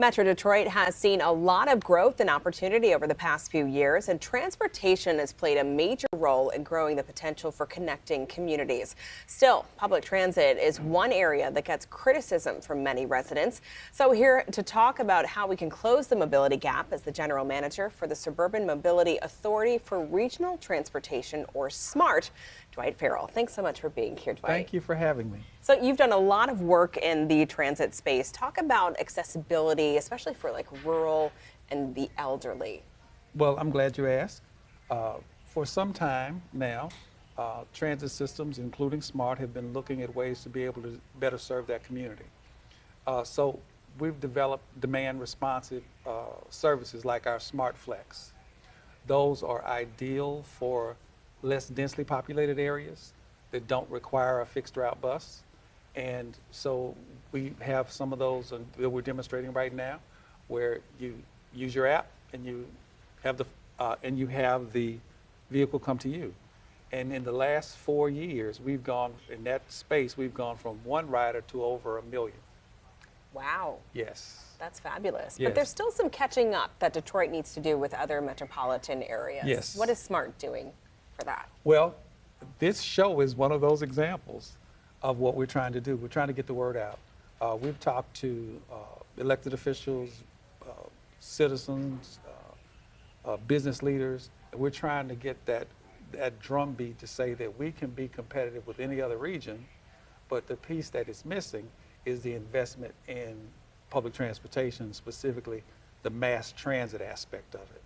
Metro Detroit has seen a lot of growth and opportunity over the past few years, and transportation has played a major role in growing the potential for connecting communities. Still, public transit is one area that gets criticism from many residents. So here to talk about how we can close the mobility gap is the general manager for the Suburban Mobility Authority for Regional Transportation, or SMART, Dwight Ferrell. Thanks so much for being here, Dwight. Thank you for having me. So you've done a lot of work in the transit space. Talk about accessibility, especially for like rural and the elderly. Well, I'm glad you asked. For some time now, transit systems, including SMART, have been looking at ways to be able to better serve that community. So we've developed demand responsive services like our SMART Flex. Those are ideal for less densely populated areas that don't require a fixed route bus. And so we have some of those that we're demonstrating right now, where you use your app and you have the vehicle come to you. And in the last 4 years, we've gone in that space. We've gone from one rider to over 1 million. Wow. Yes. That's fabulous. Yes. But there's still some catching up that Detroit needs to do with other metropolitan areas. Yes. What is SMART doing for that? Well, this show is one of those examples of what we're trying to do. We're trying to get the word out. We've talked to elected officials, citizens, business leaders. We're trying to get that drumbeat to say that we can be competitive with any other region, but the piece that is missing is the investment in public transportation, specifically the mass transit aspect of it.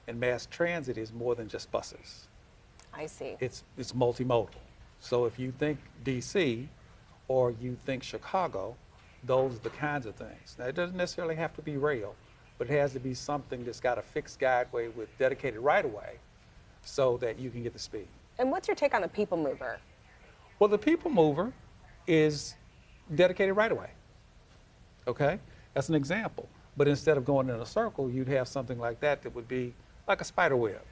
And mass transit is more than just buses. I see. It's multimodal. So if you think DC or you think Chicago, those are the kinds of things. Now, it doesn't necessarily have to be rail, but it has to be something that's got a fixed guideway with dedicated right-of-way so that you can get the speed. And what's your take on the people mover? Well, the people mover is dedicated right-of-way, okay? That's an example. But instead of going in a circle, you'd have something like that would be like a spider web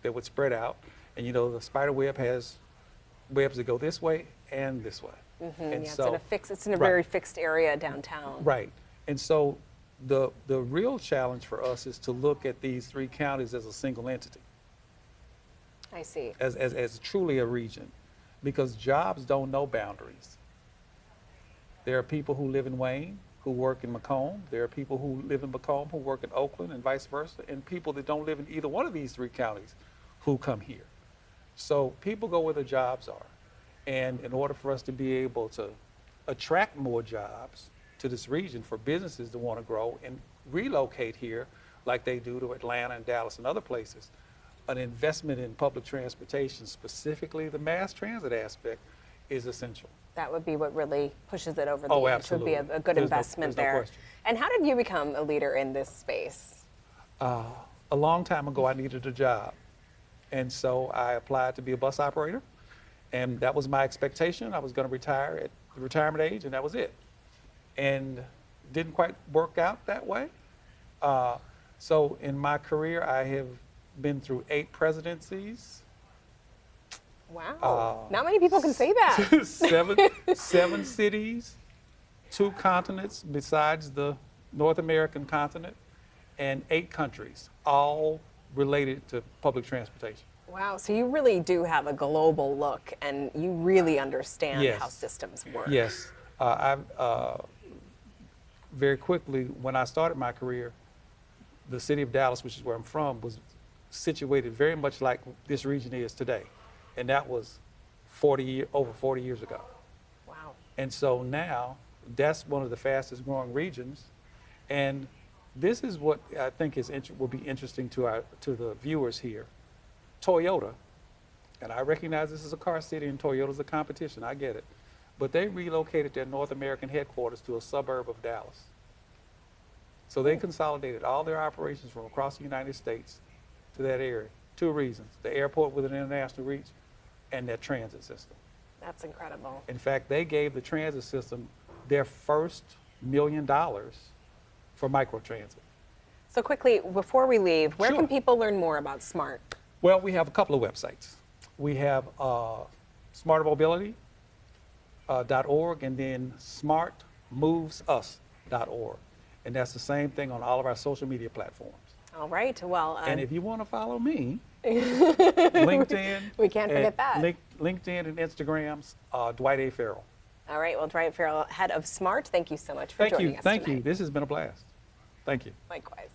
that would spread out. And you know, the spider web has webs that go this way and this way. And Yeah, so, it's in a very fixed area downtown. Right. And so the real challenge for us is to look at these three counties as a single entity, I see. as truly a region, because jobs don't know boundaries. There are people who live in Wayne who work in Macomb. There are people who live in Macomb who work in Oakland, and vice versa, and people that don't live in either one of these three counties who come here. So people go where the jobs are. And in order for us to be able to attract more jobs to this region for businesses to want to grow and relocate here like they do to Atlanta and Dallas and other places, an investment in public transportation, specifically the mass transit aspect, is essential. That would be what really pushes it over the Oh, edge. absolutely. Would be a good investment there's no there. question. And how did you become a leader in this space? A long time ago, I needed a job. And so I applied to be a bus operator. And that was my expectation. I was going to retire at the retirement age, and that was it. And didn't quite work out that way. So in my career, I have been through 8 presidencies. Wow. Not many people can say that. 7 cities, 2 continents besides the North American continent, and 8 countries, all related to public transportation. Wow, so you really do have a global look, and you really understand Yes. how systems work. Yes. Very quickly, when I started my career, the city of Dallas, which is where I'm from, was situated very much like this region is today. And that was over 40 years ago. Wow. And so now, that's one of the fastest growing regions. And this is what I think will be interesting to the viewers here. Toyota, and I recognize this is a car city and Toyota's a competition, I get it, but they relocated their North American headquarters to a suburb of Dallas. So they consolidated all their operations from across the United States to that area. 2 reasons: the airport with an international reach and their transit system. That's incredible. In fact, they gave the transit system their first $1 million for microtransit. So quickly, before we leave, where Sure. can people learn more about SMART? Well, we have a couple of websites. We have smartermobility.org and then smartmovesus.org. And that's the same thing on all of our social media platforms. All right. Well, And if you want to follow me, LinkedIn. we can't forget that. LinkedIn and Instagrams, Dwight A. Ferrell. All right. Well, Dwight Ferrell, head of SMART, thank you so much for joining us Thank tonight. you. This has been a blast. Thank you. Likewise.